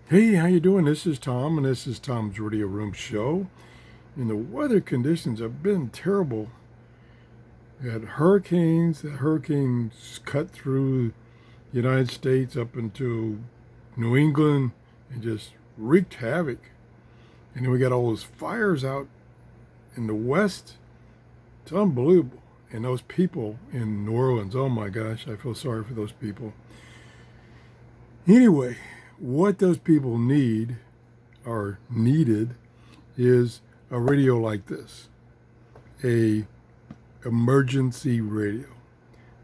Hey, how you doing? This is Tom, and this is Tom's Radio Room Show. And the weather conditions have been terrible. We had hurricanes. The hurricanes cut through the United States up into New England and just wreaked havoc. And then we got all those fires out in the west. It's unbelievable. And those people in New Orleans, oh my gosh, I feel sorry for those people. Anyway, what those people need or needed is a radio like this, a emergency radio.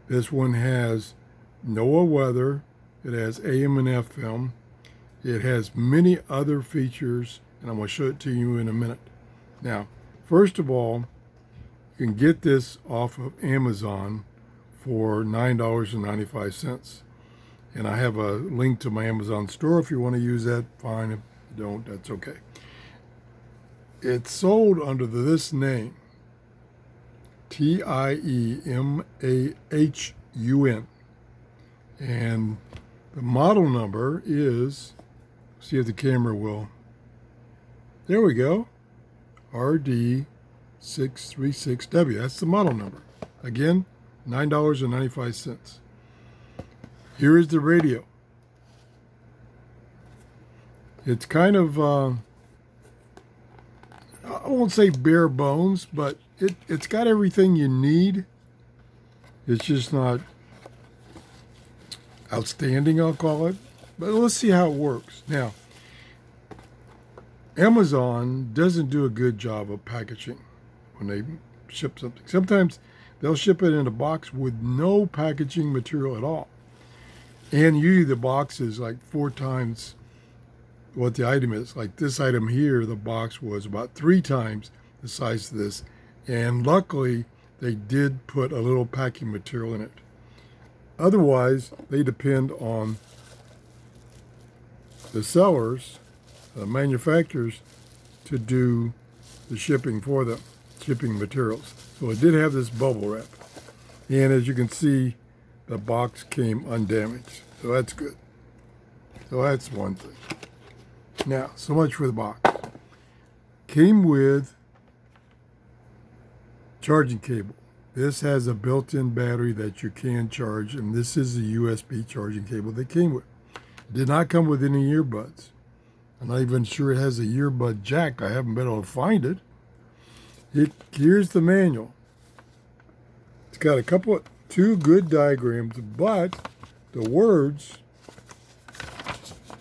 This one has NOAA weather, it has AM and FM, it has many other features, and I'm going to show it to you in a minute. Now, first of all, you can get this off of Amazon for $9.95. And I have a link to my Amazon store. If you want to use that, fine. If you don't, that's okay. It's sold under this name, TIEMAHUN. And the model number is, see if the camera will, there we go, RD636W. That's the model number. Again, $9.95. Here is the radio. It's kind of, I won't say bare bones, but it's got everything you need. It's just not outstanding, I'll call it. But let's see how it works. Now, Amazon doesn't do a good job of packaging when they ship something. Sometimes they'll ship it in a box with no packaging material at all. And usually the box is like 4 times what the item is. Like this item here, the box was about 3 times the size of this. And luckily, they did put a little packing material in it. Otherwise, they depend on the sellers, the manufacturers, to do the shipping for them, shipping materials. So it did have this bubble wrap. And as you can see, the box came undamaged, so that's good. So that's one thing. Now, so much for the box. Came with charging cable. This has a built-in battery that you can charge, and this is the USB charging cable that came with. It did not come with any earbuds. I'm not even sure it has a earbud jack. I haven't been able to find it. Here's the manual. It's got two good diagrams, but the words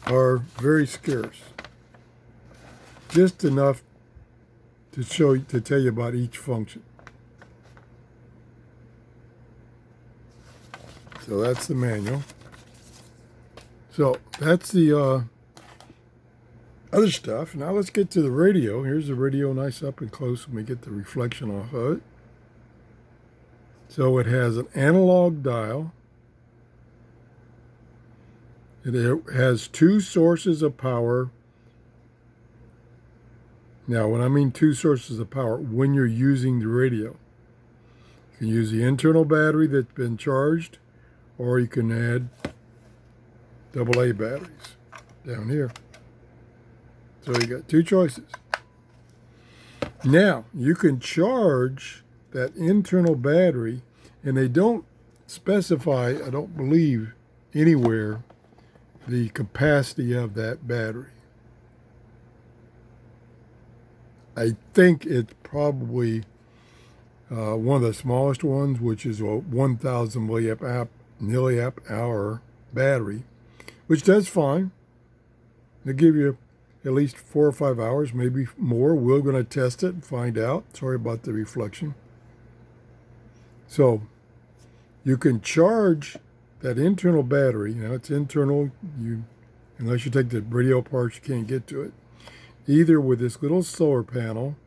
are very scarce. Just enough to tell you about each function. So that's the manual. So that's the other stuff. Now let's get to the radio. Here's the radio, nice up and close when we get the reflection off of it. So it has an analog dial. It has 2 sources of power. Now, when I mean 2 sources of power, when you're using the radio, you can use the internal battery that's been charged, or you can add AA batteries down here. So you got 2 choices. Now, you can charge that internal battery, and they don't specify, I don't believe, anywhere the capacity of that battery. I think it's probably one of the smallest ones, which is a 1,000 milliamp hour battery, which does fine. They'll give you at least 4 or 5 hours, maybe more. We're going to test it and find out. Sorry about the reflection. So you can charge that internal battery. Now it's internal. Unless you take the radio apart, you can't get to it. Either with this little solar panel,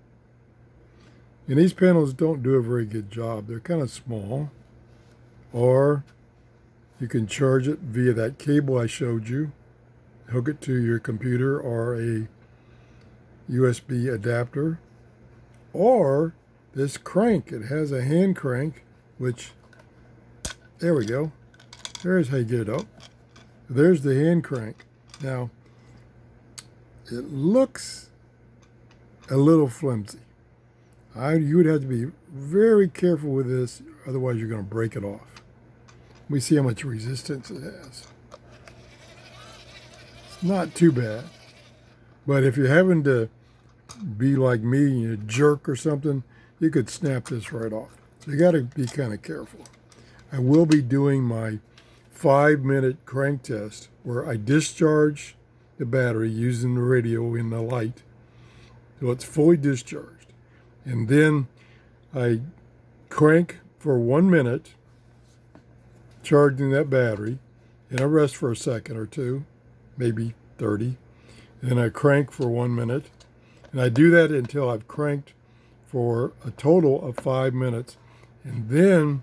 and these panels don't do a very good job. They're kind of small. Or you can charge it via that cable I showed you. Hook it to your computer or a USB adapter. Or this crank. It has a hand crank, which, there we go. There's how you get it up. There's the hand crank. Now, it looks a little flimsy. You would have to be very careful with this, otherwise you're going to break it off. Let me see how much resistance it has. It's not too bad. But if you're having to be like me and you jerk or something, you could snap this right off. So you got to be kind of careful. I will be doing my 5-minute crank test where I discharge the battery using the radio in the light so it's fully discharged. And then I crank for 1 minute, charging that battery, and I rest for a second or two, maybe 30. And then I crank for 1 minute. And I do that until I've cranked for a total of 5 minutes. And then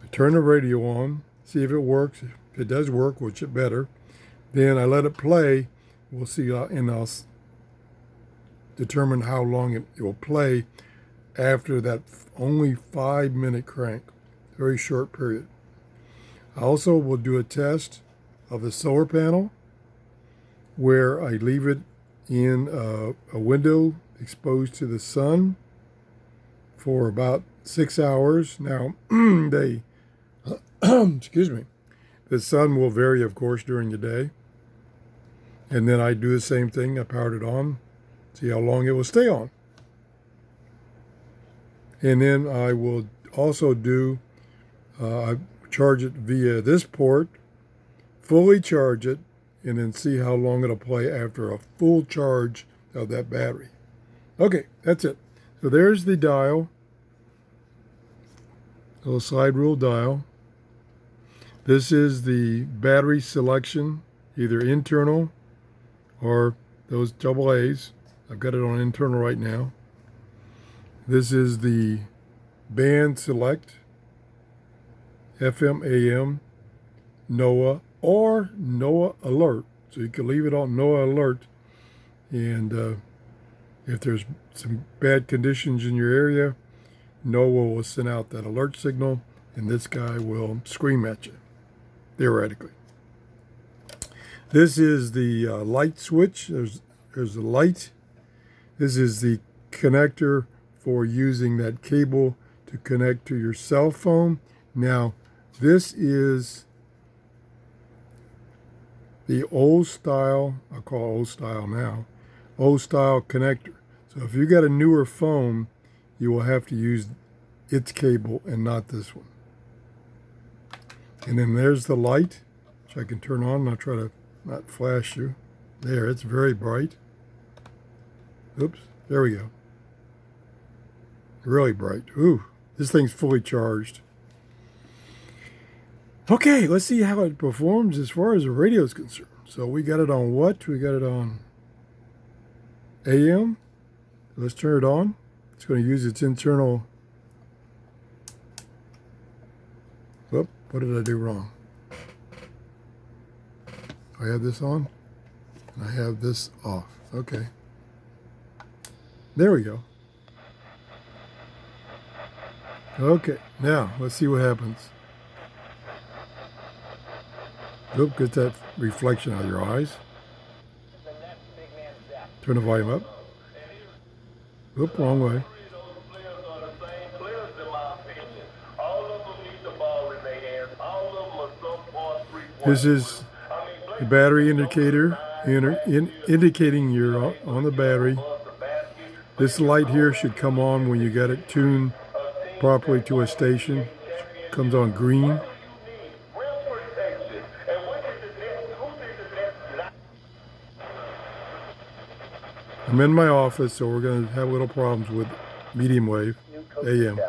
I turn the radio on, see if it works. If it does work, which it better, then I let it play. We'll see, and I'll determine how long it will play after that only 5-minute crank, very short period. I also will do a test of the solar panel where I leave it in a window exposed to the sun for about 6 hours. Now, excuse me, the sun will vary, of course, during the day. And then I do the same thing. I powered it on, see how long it will stay on. And then I will also do, I charge it via this port, fully charge it, and then see how long it'll play after a full charge of that battery. Okay, that's it. So there's the dial, little slide rule dial. This is the battery selection, either internal or those AA's. I've got it on internal right now. This is the band select, FM, AM, NOAA, or NOAA alert. So you can leave it on NOAA alert. And if there's some bad conditions in your area, NOAA will send out that alert signal, and this guy will scream at you, theoretically. This is the light switch. There's the light. This is the connector for using that cable to connect to your cell phone. Now, this is the old style, I'll call it old style now, old style connector. So if you got a newer phone, you will have to use its cable and not this one. And then there's the light, which I can turn on, and I'll try to not flash you. There, it's very bright. Oops, there we go. Really bright. Ooh, this thing's fully charged. Okay, let's see how it performs as far as the radio is concerned. So we got it on what? We got it on AM. Let's turn it on. It's going to use its internal. Whoop, what did I do wrong? I have this on, and I have this off. Okay. There we go. Okay, now let's see what happens. Oop, get that reflection out of your eyes. Turn the volume up. Oop, wrong way. This is the battery indicator indicating you're on the battery. This light here should come on when you get it tuned properly to a station. It comes on green. I'm in my office, so we're going to have little problems with medium wave, AM.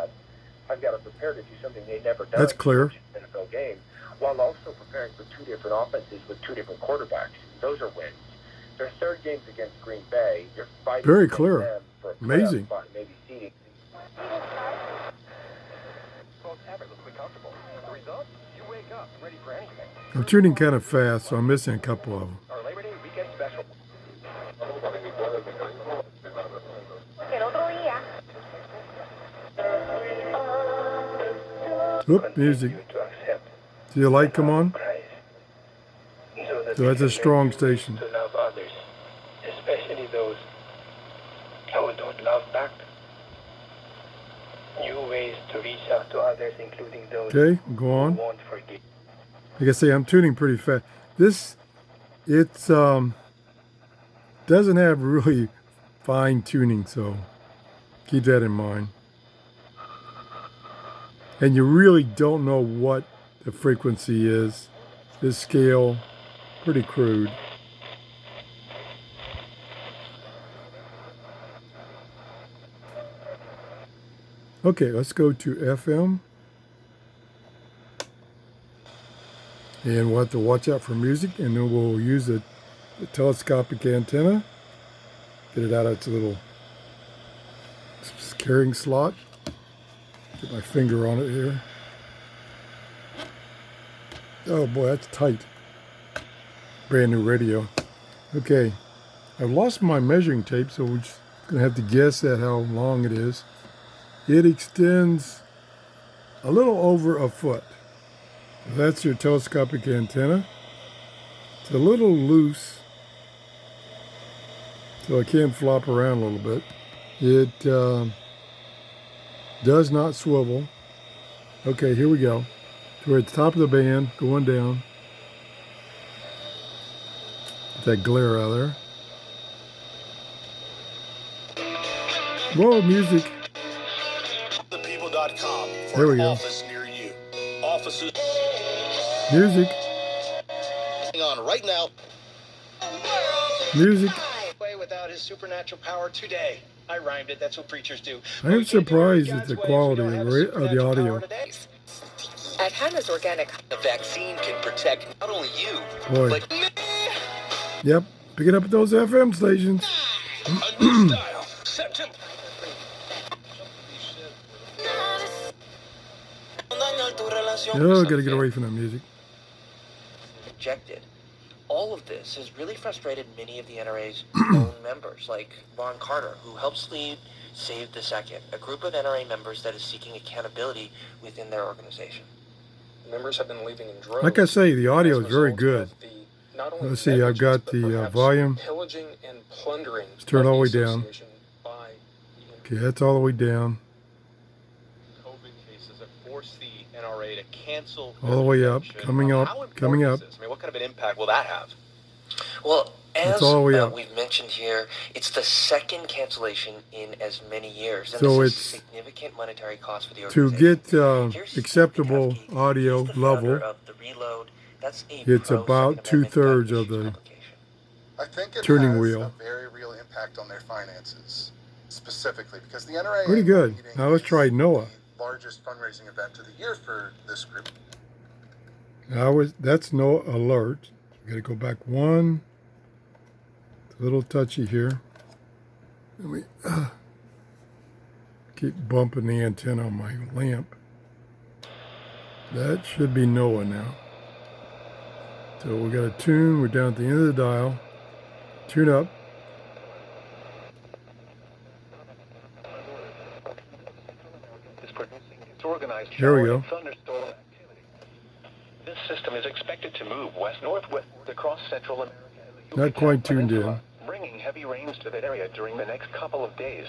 I've got to prepare to do something they've never done. That's clear. In an NFL game, while also preparing for 2 different offenses with 2 different quarterbacks. Those are wins. Their third game's against Green Bay. You're fighting very clear. For a amazing. spot, maybe seeding. The result? You wake up ready for anything. I'm tuning kind of fast, so I'm missing a couple of them. Our Labor Day weekend special. Oop, music. See the light come on? So that's a strong station. especially those who don't love back. New ways to reach out to others, including those Okay, go on. who won't forgive. Like I say, I'm tuning pretty fast. It's doesn't have really fine tuning, so keep that in mind. And you really don't know what the frequency is. This scale, pretty crude. Okay, let's go to FM. And we'll have to watch out for music, and then we'll use the telescopic antenna. Get it out of its little carrying slot. Get my finger on it here. Oh boy, that's tight. Brand new radio. Okay, I've lost my measuring tape, so we're just gonna have to guess at how long it is. It extends a little over a foot. That's your telescopic antenna. It's a little loose, so it can flop around a little bit. It does not swivel. Okay, here we go. We're at the top of the band, going down. Get that glare out of there. Whoa, music. Thepeople.com for There we an go. office near you. Offices Music. on right now. Music. Way without his supernatural power today. I rhymed it. That's what preachers do. I am surprised at the quality of the audio. At Hannah's Organic, The vaccine can protect not only you, Boy. but Yep. Pick it up at those FM stations. a new style. September. Oh, gotta get away from that music. Rejected. All of this has really frustrated many of the NRA's own members, like Ron Carter, who helps lead Save the Second, a group of NRA members that is seeking accountability within their organization. Members have been leaving in droves. Like I say, the audio as a is very result good. of the not only Let's see, I've negligence, got but the perhaps volume. pillaging and plundering. Let's turn of all the way the down. association by Okay, that's all the way down. COVID cases that force the NRA to cancel All the way up, convention. coming up, How important coming is up. this? I mean, what kind of an impact will that have? Well, That's as all the way up. we've mentioned here, it's the second cancellation in as many years. And So this it's is significant monetary cost for the To organization. get Here's acceptable Steve Petrovsky. audio He's the founder level, of the Reload. That's a it's pro-Second about Amendment 2/3 gun of the issue publication. I think it tuning has wheel. a very real impact on their finances, specifically because the NRA Pretty good. meeting Now let's is try NOAA. the largest fundraising event of the year for this group. That's no alert. We gotta go back one. It's a little touchy here. Let me keep bumping the antenna on my lamp. That should be NOAA now. So we got a tune. We're down at the end of the dial. Tune up. Is producing its organized There we shower go. and thunderstorm activity. This system is expected to move west-northwest across Central America and the Not quite Yucatan tuned in. Peninsula, bringing heavy rains to the area during the next couple of days.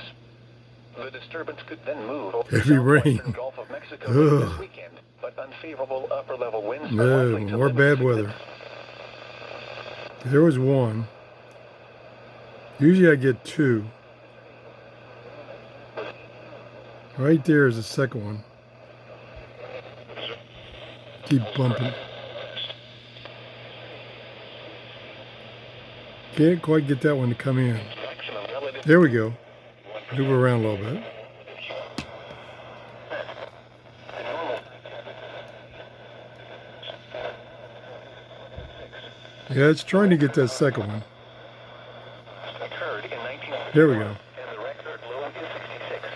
The disturbance could then move over the Heavy rain. southwestern Gulf of Mexico later Ugh. this weekend, but unfavorable upper-level winds are No, likely to more limit bad shipments. weather. There was one. Usually I get two. Right there is the second one. Keep bumping. Can't quite get that one to come in. There we go. Move around a little bit. Yeah, it's trying to get that second one. There we go.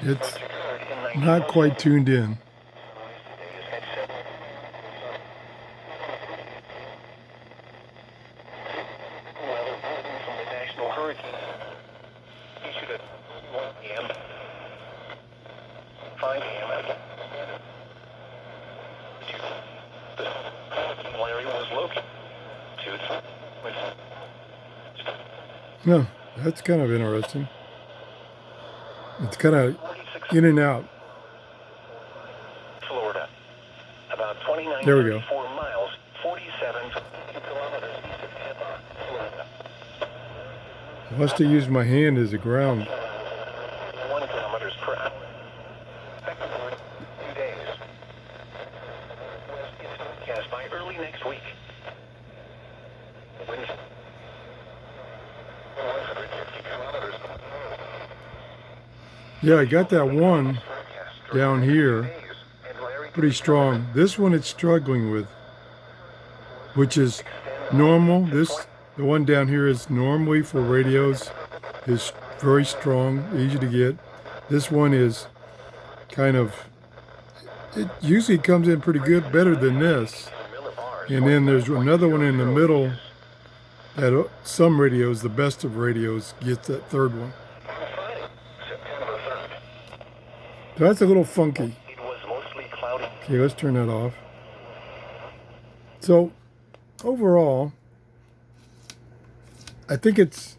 It's not quite tuned in. No, That's kind of interesting. It's kind of in and out. Florida. About 29 There we go. 4 miles, 47 kilometers east of Tampa, Florida. I must have used my hand as a ground. 1 kilometers per hour. Expected for 2 days. West is forecast by early next week. Winds 150 kilometers. Yeah, I got that one down here pretty strong. This one it's struggling with, which is normal. The one down here is normally for radios, is very strong, easy to get. This one is kind of, it usually comes in pretty good, better than this. And then there's another one in the middle that some radios, the best of radios, gets that third one. So that's a little funky. It was mostly cloudy. Okay, let's turn that off. So overall, I think it's,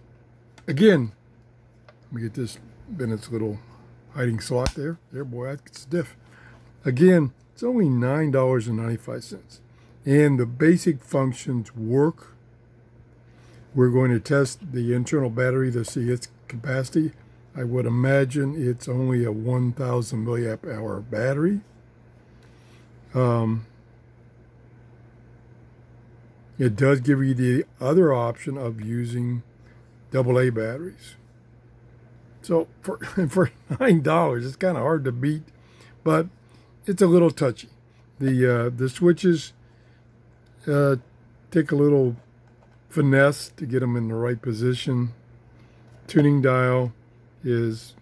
again, let me get this in its little hiding slot there. There, boy, that's stiff. Again, it's only $9.95. And the basic functions work. We're going to test the internal battery to see its capacity. I would imagine it's only a 1,000 milliamp hour battery. It does give you the other option of using AA batteries. So for $9, it's kind of hard to beat, but it's a little touchy. The switches take a little finesse to get them in the right position. Tuning dial is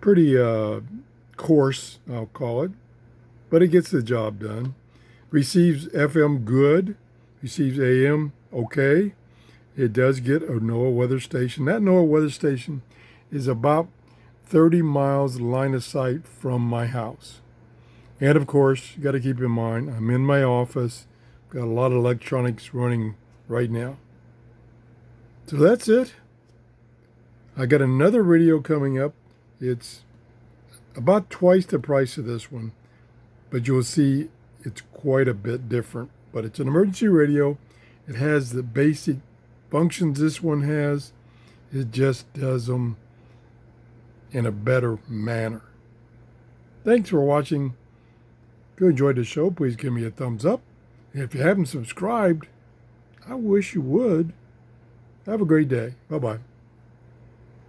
pretty coarse, I'll call it, but it gets the job done. Receives FM good, receives AM okay. It does get a NOAA weather station. That NOAA weather station is about 30 miles line of sight from my house. And of course, you got to keep in mind, I'm in my office, got a lot of electronics running right now. So that's it. I got another radio coming up. It's about twice the price of this one, but you'll see it's quite a bit different. But it's an emergency radio. It has the basic functions this one has. It just does them in a better manner. Thanks for watching. If you enjoyed the show, please give me a thumbs up. And if you haven't subscribed, I wish you would. Have a great day. Bye-bye.